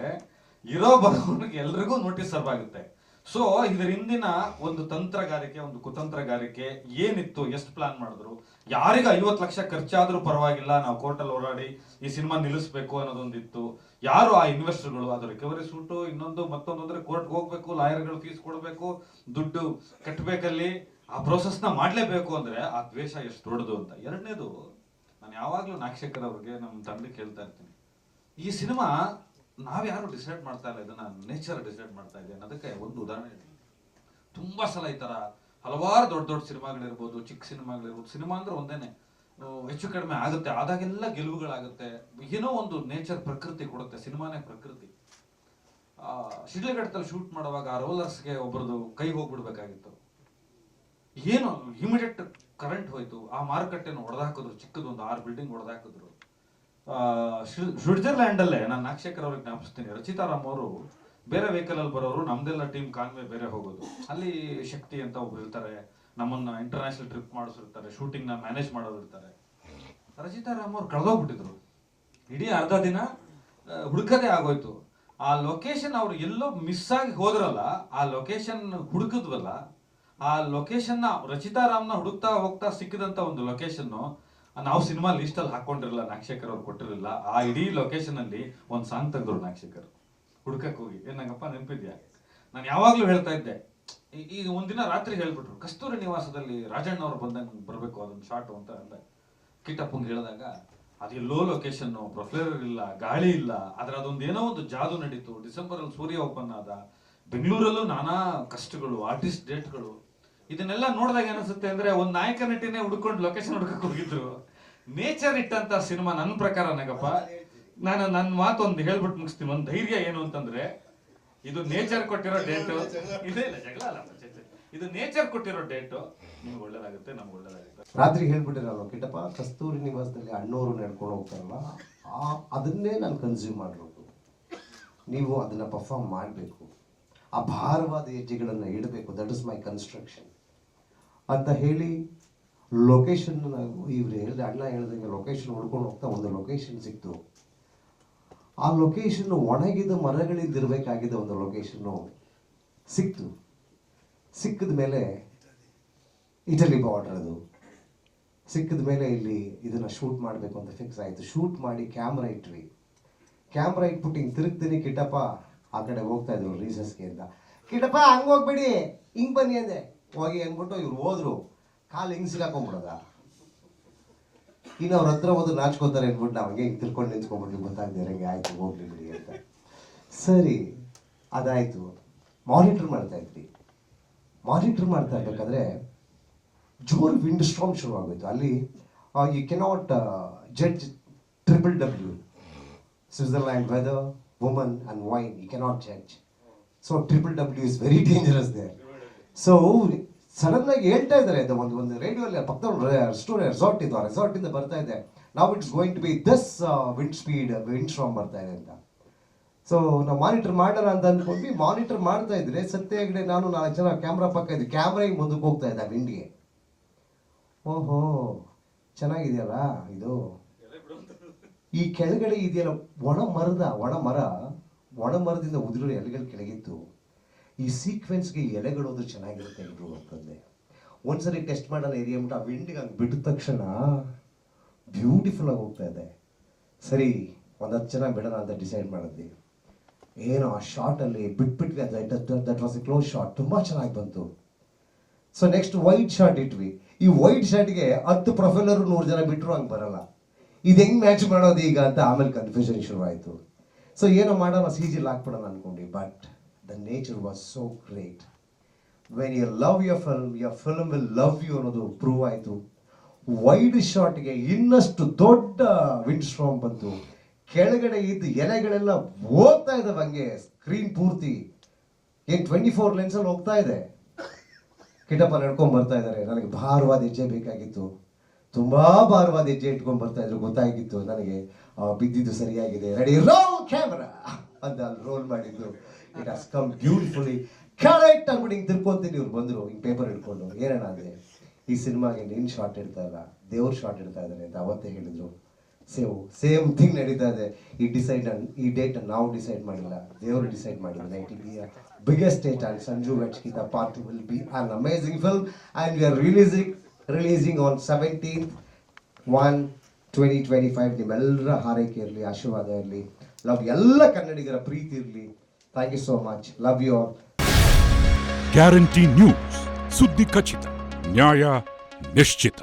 ಇರೋ ಬರೋನಿಗೆ ಎಲ್ರಿಗೂ ನೋಟಿಸ್ ಸರ್ವ್ ಆಗುತ್ತೆ. ಸೊ ಇದರ ಹಿಂದಿನ ಒಂದು ತಂತ್ರಗಾರಿಕೆ, ಒಂದು ಕುತಂತ್ರಗಾರಿಕೆ ಏನಿತ್ತು, ಎಷ್ಟು ಪ್ಲಾನ್ ಮಾಡಿದ್ರು, ಯಾರಿಗ 50 ಲಕ್ಷ ಖರ್ಚಾದ್ರೂ ಪರವಾಗಿಲ್ಲ, ನಾವು ಕೋರ್ಟಲ್ಲಿ ಓಡಾಡಿ ಈ ಸಿನಿಮಾ ನಿಲ್ಲಿಸ್ಬೇಕು ಅನ್ನೋದೊಂದಿತ್ತು. ಯಾರು ಆ ಇನ್ವೆಸ್ಟರ್ಗಳು, ಅದು ರಿಕವರಿ ಸೂಟು, ಮತ್ತೊಂದು ಅಂದ್ರೆ ಕೋರ್ಟ್ಗೆ ಹೋಗ್ಬೇಕು, ಲಾಯರ್ಗಳು ಫೀಸ್ ಕೊಡಬೇಕು, ದುಡ್ಡು ಕಟ್ಟಬೇಕಲ್ಲಿ, ಆ ಪ್ರೋಸೆಸ್ನ ಮಾಡಲೇಬೇಕು ಅಂದ್ರೆ ಆ ದ್ವೇಷ ಎಷ್ಟು ದೊಡ್ಡದು ಅಂತ. ಎರಡನೇದು, ನಾನು ಯಾವಾಗಲೂ ನಾಗಶೇಖರ್ ಅವ್ರಿಗೆ ನಮ್ಮ ತಂದೆಗೆ ಕೇಳ್ತಾ ಇರ್ತೀನಿ, ಈ ಸಿನಿಮಾ ನಾವ್ಯಾರು ಡಿಸೈಡ್ ಮಾಡ್ತಾ ಇಲ್ಲ, ಇದನ್ನ ನೇಚರ್ ಡಿಸೈಡ್ ಮಾಡ್ತಾ ಇದೆ ಅನ್ನೋದಕ್ಕೆ ಒಂದು ಉದಾಹರಣೆ ಹೇಳಿ. ತುಂಬಾ ಸಲ ಈ ತರ ಹಲವಾರು ದೊಡ್ಡ ಸಿನಿಮಾಗಳಿರ್ಬೋದು, ಚಿಕ್ಕ ಸಿನಿಮಾಗಳಿರ್ಬೋದು, ಸಿನಿಮಾ ಅಂದ್ರೆ ಒಂದೇನೆ, ಹೆಚ್ಚು ಕಡಿಮೆ ಆಗುತ್ತೆ, ಆದಾಗೆಲ್ಲ ಗೆಲುವುಗಳಾಗುತ್ತೆ, ಏನೋ ಒಂದು ನೇಚರ್ ಪ್ರಕೃತಿ ಕೊಡುತ್ತೆ, ಸಿನಿಮಾನೇ ಪ್ರಕೃತಿ. ಶಿಡ್ಲಘಟ್ಟದಲ್ಲಿ ಶೂಟ್ ಮಾಡುವಾಗ ಆ ರೋಲರ್ಸ್ಗೆ ಒಬ್ಬರದು ಕೈ ಹೋಗ್ಬಿಡ್ಬೇಕಾಗಿತ್ತು, ಏನು ಇಮಿಡಿಯೇಟ್ ಕರೆಂಟ್ ಹೋಯ್ತು, ಆ ಮಾರುಕಟ್ಟೆನ ಹೊಡೆದಾಕಿದ್ರು, ಚಿಕ್ಕದೊಂದು 6 ಬಿಲ್ಡಿಂಗ್ ಹೊಡೆದಾಕಿದ್ರು. ಸ್ವಿಟ್ಜರ್ಲ್ಯಾಂಡ್ ಅಲ್ಲೇ ನಾನು ನಾಗಶೇಖರ್ ಅವ್ರಿಗೆ ಜ್ಞಾಪಿಸ್ತೀನಿ, ರಚಿತಾರಾಮ್ ಅವರು ಬೇರೆ ವೆಹಿಕಲ್ ಅಲ್ಲಿ ಬರೋರು, ನಮ್ದೆಲ್ಲ ಟೀಮ್ ಕಾನ್ವೆ ಬೇರೆ ಹೋಗೋದು. ಅಲ್ಲಿ ಶಕ್ತಿ ಅಂತ ಒಬ್ರು ಇರ್ತಾರೆ, ನಮ್ಮನ್ನ ಇಂಟರ್ನ್ಯಾಷನಲ್ ಟ್ರಿಪ್ ಮಾಡಿಸಿರ್ತಾರೆ, ಶೂಟಿಂಗ್ ನ ಮ್ಯಾನೇಜ್ ಮಾಡೋರು ಇರ್ತಾರೆ. ರಚಿತಾರಾಮ್ ಅವ್ರು ಕಳೆದೋಗ್ಬಿಟ್ಟಿದ್ರು, ಇಡೀ ಅರ್ಧ ದಿನ ಹುಡುಕದೇ ಆಗೋಯ್ತು. ಆ ಲೊಕೇಶನ್ ಅವ್ರು ಎಲ್ಲೋ ಮಿಸ್ ಆಗಿ ಹೋದ್ರಲ್ಲ, ಆ ಲೊಕೇಶನ್ ಹುಡುಕಿದ್ವಲ್ಲ, ಆ ಲೊಕೇಶನ್ ರಚಿತಾರಾಮ್ನ ಹುಡುಕ್ತಾ ಹೋಗ್ತಾ ಸಿಕ್ಕಿದಂತ ಒಂದು ಲೊಕೇಶನ್ ನಾವು ಸಿನಿಮಾ ಲಿಸ್ಟ್ ಅಲ್ಲಿ ಹಾಕೊಂಡಿರಲಿಲ್ಲ, ನಾಗಶೇಖರ್ ಅವ್ರು ಕೊಟ್ಟಿರಲಿಲ್ಲ. ಆ ಇಡೀ ಲೊಕೇಶನ್ ಅಲ್ಲಿ ಒಂದು ಸಾಂಗ್ ತೆಗೆದ್ರು ನಾಗಶೇಖರ್, ಹುಡುಕಕ್ ಹೋಗಿ. ಏನಂಗಪ್ಪ ನೆನಪಿದ್ಯಾ? ನಾನು ಯಾವಾಗ್ಲೂ ಹೇಳ್ತಾ ಇದ್ದೆ, ಈಗ ಒಂದಿನ ರಾತ್ರಿ ಹೇಳ್ಬಿಟ್ರು, ಕಸ್ತೂರಿ ನಿವಾಸದಲ್ಲಿ ರಾಜಣ್ಣ ಅವ್ರು ಬಂದಂಗೆ ಬರ್ಬೇಕು ಅದೊಂದು ಶಾರ್ಟ್ ಅಂತ ಅಂದ. ಕಿಟ್ಟಪ್ಪಂಗೆ ಹೇಳಿದಾಗ ಅದೆಲ್ಲೋ ಲೊಕೇಶನ್, ಪ್ರೊಫ್ಲೇರ್ ಇಲ್ಲ, ಗಾಳಿ ಇಲ್ಲ, ಆದ್ರೆ ಅದೊಂದು ಏನೋ ಒಂದು ಜಾದು ನಡೀತು. ಡಿಸೆಂಬರ್ ಅಲ್ಲಿ ಸೂರ್ಯ ಓಪನ್ ಆದ, ಬೆಂಗಳೂರಲ್ಲೂ ನಾನಾ ಕಷ್ಟಗಳು, ಆರ್ಟಿಸ್ಟ್ ಡೇಟ್ಗಳು, ಇದನ್ನೆಲ್ಲ ನೋಡಿದಾಗ ಏನಿಸುತ್ತೆ ಅಂದ್ರೆ ಒಂದು ನಾಯಕ ನಟಿನೇ ಹುಡ್ಕೊಂಡು ಲೊಕೇಶನ್ ಹುಡುಕಕ್ ಹೋಗಿದ್ರು. ನೇಚರ್ ಇಟ್ಟಂತ ಸಿನಿಮಾ ನನ್ನ ಪ್ರಕಾರ ನಗಪ್ಪ. ನಾನು ನನ್ನ ಮಾತು ಒಂದು ಹೇಳ್ಬಿಟ್ಟು ಮುಗಿಸ್ತೀನಿ. ಒಂದು ಧೈರ್ಯ ಏನು ಅಂತಂದ್ರೆ, ಇದು ನೇಚರ್ ಕೊಟ್ಟಿರೋ ಡೇಟು, ಇದೇ ಇಲ್ಲ ಜಗಳ ಅಲ್ಲ, ಇದು ನೇಚರ್ ಕೊಟ್ಟಿರೋ ಡೇಟು, ನಿಮ್ಗೆ ಒಳ್ಳೇದಾಗುತ್ತೆ, ನಮ್ಗೆ ಒಳ್ಳೇದಾಗುತ್ತೆ. ರಾತ್ರಿ ಹೇಳ್ಬಿಟ್ಟಿರಲ್ಲ ಕಿಟ್ಟಪ್ಪ, ಕಸ್ತೂರಿ ನಿವಾಸದಲ್ಲಿ ಅಣ್ಣವರು ನಡ್ಕೊಂಡು ಹೋಗ್ತಾರಲ್ಲ, ಅದನ್ನೇ ನಾನು ಕನ್ಸ್ಯೂಮ್ ಮಾಡಿರೋದು. ನೀವು ಅದನ್ನ ಪರ್ಫಾರ್ಮ್ ಮಾಡಬೇಕು, ಆ ಭಾರವಾದ ಹೆಜ್ಜೆಗಳನ್ನು ಇಡಬೇಕು, ದಟ್ ಇಸ್ ಮೈ ಕನ್ಸ್ಟ್ರಕ್ಷನ್ ಅಂತ ಹೇಳಿ ಲೊಕೇಶನ್ ಇವ್ರು ಹೇಳಿದೆ, ಅಣ್ಣ ಹೇಳ್ದಂಗೆ ಲೊಕೇಶನ್ ಹುಡ್ಕೊಂಡು ಹೋಗ್ತಾ ಒಂದು ಲೊಕೇಶನ್ ಸಿಕ್ತು. ಆ ಲೊಕೇಶನ್ನು ಒಣಗಿದ ಮರಗಳಿಂದ ಇರಬೇಕಾಗಿದ್ದ ಒಂದು ಲೊಕೇಶನ್ನು ಸಿಕ್ಕಿದ ಮೇಲೆ ಇಟಲಿ ಬಾರ್ಡರ್ ಅದು ಸಿಕ್ಕಿದ ಮೇಲೆ ಇಲ್ಲಿ ಇದನ್ನು ಶೂಟ್ ಮಾಡಬೇಕು ಅಂತ ಫಿಕ್ಸ್ ಆಯಿತು. ಶೂಟ್ ಮಾಡಿ ಕ್ಯಾಮ್ರಾ ಇಟ್ವಿ. ಕ್ಯಾಮ್ರಾ ಇಟ್ಬಿಟ್ಟು ಹಿಂಗೆ ತಿರುಗ್ತೀನಿ, ಕಿಟ್ಟಪ್ಪ ಆ ಕಡೆ ಹೋಗ್ತಾ ಇದ್ರು ರೀಸಸ್ಗೆ ಅಂತ. ಕಿಟ್ಟಪ್ಪ ಹಂಗೆ ಹೋಗ್ಬೇಡಿ, ಹಿಂಗೆ ಬನ್ನಿ ಅಂದೆ. ಹೋಗಿ ಅಂದ್ಬಿಟ್ಟು ಇವ್ರು ಹೋದ್ರು, ಕಾಲು ಹಿಂಗೆ ಸಿಗಾಕೊಂಡ್ಬಿಡೋದ. ಇನ್ನು ಅವ್ರ ಹತ್ರ ಹೋದ್ರು ನಾಚ್ಕೋತಾರೆ ಅಂದ್ಬಿಟ್ಟು ನಾವು ಹಂಗೆ ಹಿಂಗೆ ತಿರ್ಕೊಂಡು ನಿಂತ್ಕೊಂಡ್ಬಿಟ್ಟು ಗೊತ್ತಾಗ್ದೆ ಹಂಗೆ ಆಯಿತು ಹೋಗ್ಲಿ ಬಿಡಿ ಅಂತ. ಸರಿ ಅದಾಯಿತು. ಮಾನಿಟರ್ ಮಾಡ್ತಾ ಇದ್ವಿ. ಮಾನಿಟರ್ ಮಾಡ್ತಾ ಇರ್ಬೇಕಾದ್ರೆ ಜೋರು ವಿಂಡ್ ಸ್ಟ್ರಾಮ್ ಶುರುವಾಗೋಯ್ತು. ಅಲ್ಲಿ you cannot judge WW, Switzerland weather, woman and wine, you cannot judge. So WW is very dangerous there. So sudden ಆಗಿ ಹೇಳ್ತಾ ಇದ್ದಾರೆ, ಒಂದು ರೇಡಿಯೋಲ್ಲಿ ಪಕ್ಕದ ರೆಸಾರ್ಟ್ ಇತ್ತು, ಆ ರೆಸಾರ್ಟಿಂದ ಬರ್ತಾ ಇದೆ, ನಾವು it's going to be this wind storm ಬರ್ತಾ ಇದೆ ಅಂತ. ಸೊ ನಾವು ಮಾನಿಟರ್ ಮಾಡೋಣ ಅಂತ ಅಂದ್ಕೊಂಡ್ವಿ. ಮಾನಿಟರ್ ಮಾಡ್ತಾ ಇದ್ರೆ ಸತ್ಯ ಹೆಗಡೆ ನಾನು 4 ಜನ ಕ್ಯಾಮ್ರಾ ಪಕ್ಕ ಇದ್ವಿ. ಕ್ಯಾಮ್ರಾ ಹಿಂಗೆ ಮುಂದಕ್ಕೆ ಹೋಗ್ತಾ ಇದ್ದ ವಿಂಡ್ಗೆ. ಓಹೋ ಚೆನ್ನಾಗಿದೆಯಲ್ಲ ಇದು. ಈ ಕೆಳಗಡೆ ಇದೆಯಲ್ಲ ಒಣ ಮರದಿಂದ ಉದುರಿರೋ ಎಲೆಗಳು ಕೆಳಗಿತ್ತು. ಈ ಸೀಕ್ವೆನ್ಸ್ಗೆ ಎಲೆಗಳು ಅದು ಚೆನ್ನಾಗಿರುತ್ತೆ ಇದ್ರು ಅಂತಂದೆ. ಒಂದ್ಸರಿ ಟೆಸ್ಟ್ ಮಾಡೋಣ ಏರಿಯಾ ಬಿಟ್ಟು ಆ ವಿಂಡಿಗೆ ಹಂಗೆ ಬಿಟ್ಟ ತಕ್ಷಣ ಬ್ಯೂಟಿಫುಲ್ ಆಗಿ ಹೋಗ್ತಾ ಇದೆ. ಸರಿ 10 ಜನ ಬಿಡೋಣ ಅಂತ ಡಿಸೈಡ್ ಮಾಡಿದ್ವಿ. ಏನೋ ಆ ಶಾರ್ಟಲ್ಲಿ ಬಿಟ್ಬಿಟ್ವಿ. That was a close shot, ತುಂಬ ಚೆನ್ನಾಗಿ ಬಂತು. ಸೊ ನೆಕ್ಸ್ಟ್ ವೈಡ್ ಶಾರ್ಟ್ ಇಟ್ವಿ. ಈ ವೈಡ್ ಶಾರ್ಟ್ಗೆ 10 ಪ್ರೊಫೈಲರು 100 ಜನ ಬಿಟ್ಟರು ಹಂಗೆ ಬರಲ್ಲ. ಇದು ಹೆಂಗೆ ಮ್ಯಾಚ್ ಮಾಡೋದು ಈಗ ಅಂತ ಆಮೇಲೆ ಕನ್ಫ್ಯೂಷನ್ ಶುರುವಾಯಿತು. ಸೊ ಏನೋ ಮಾಡೋಣ CG ಹಾಕ್ಬಿಡೋಣ ಅಂದ್ಕೊಂಡ್ವಿ. But the nature was so great. When you love your film will love you ಅನ್ನೋದು ಪ್ರೂವ್ ಆಯಿತು. ವೈಡ್ ಶಾರ್ಟ್ಗೆ ಇನ್ನಷ್ಟು ದೊಡ್ಡ ವಿಂಡ್ ಸ್ಟ್ರಾಮ್ ಬಂತು. ಕೆಳಗಡೆ ಇದ್ದು ಎಲೆಗಳೆಲ್ಲ ಹೋಗ್ತಾ ಇದ್ದಾವೆ ಹಂಗೆ ಸ್ಕ್ರೀನ್ ಪೂರ್ತಿ. ಏನು 24 ಲೆನ್ಸಲ್ಲಿ ಹೋಗ್ತಾ ಇದೆ. ಕಿಟ್ಟಪ್ಪ ನಡ್ಕೊಂಡು ಬರ್ತಾ ಇದ್ದಾರೆ. ನನಗೆ ಭಾರವಾದ ಹೆಜ್ಜೆ ಬೇಕಾಗಿತ್ತು, ತುಂಬ ಭಾರವಾದ ಹೆಜ್ಜೆ ಇಟ್ಕೊಂಡು ಬರ್ತಾ ಇದ್ರು. ಗೊತ್ತಾಗಿತ್ತು ನನಗೆ ಬಿದ್ದಿದ್ದು ಸರಿಯಾಗಿದೆ. ರೆಡಿ ರೋಲ್ ಕ್ಯಾಮ್ರಾ ಅಂತ ಅಲ್ಲಿ ರೋಲ್ ಮಾಡಿದ್ದು. It has come beautifully correct ಅಂದ್ಬಿಟ್ಟು ಹಿಂಗೆ ತಿರ್ಕೊಂತೀನಿ. ಇವ್ರು ಬಂದರು ಹಿಂಗೆ ಪೇಪರ್ ಹಿಡ್ಕೊಂಡು. ಏನಣ್ಣ ಅಂದರೆ ಈ ಸಿನಿಮಾಗೆ ನೀನು ಶಾರ್ಟ್ ಇಡ್ತಾ ಇಲ್ಲ, ದೇವ್ರ ಶಾರ್ಟ್ ಇಡ್ತಾ ಇದ್ದಾರೆ ಅಂತ ಅವತ್ತೇ ಹೇಳಿದರು. ಸೇಮ್ ಥಿಂಗ್ ನಡೀತಾ ಇದೆ. ಈ ಡೇಟ್ ನಾವು ಡಿಸೈಡ್ ಮಾಡಿಲ್ಲ, ದೇವರು ಡಿಸೈಡ್ ಮಾಡಿದ್ದಾರೆ. It will be a biggest date, and Sanju Vetchkita Part 2 will be an amazing film, and we are releasing on 17/1/2025. ನಿಮ್ಮೆಲ್ಲರ ಹಾರೈಕೆ ಇರಲಿ, ಆಶೀರ್ವಾದ ಇರಲಿ, ಲವ್ ಎಲ್ಲ ಕನ್ನಡಿಗರ ಪ್ರೀತಿ ಇರಲಿ. Thank you so much. Love you all. Guarantee news, ಸುದ್ದಿ ಖಚಿತ, ನ್ಯಾಯ ನಿಶ್ಚಿತ.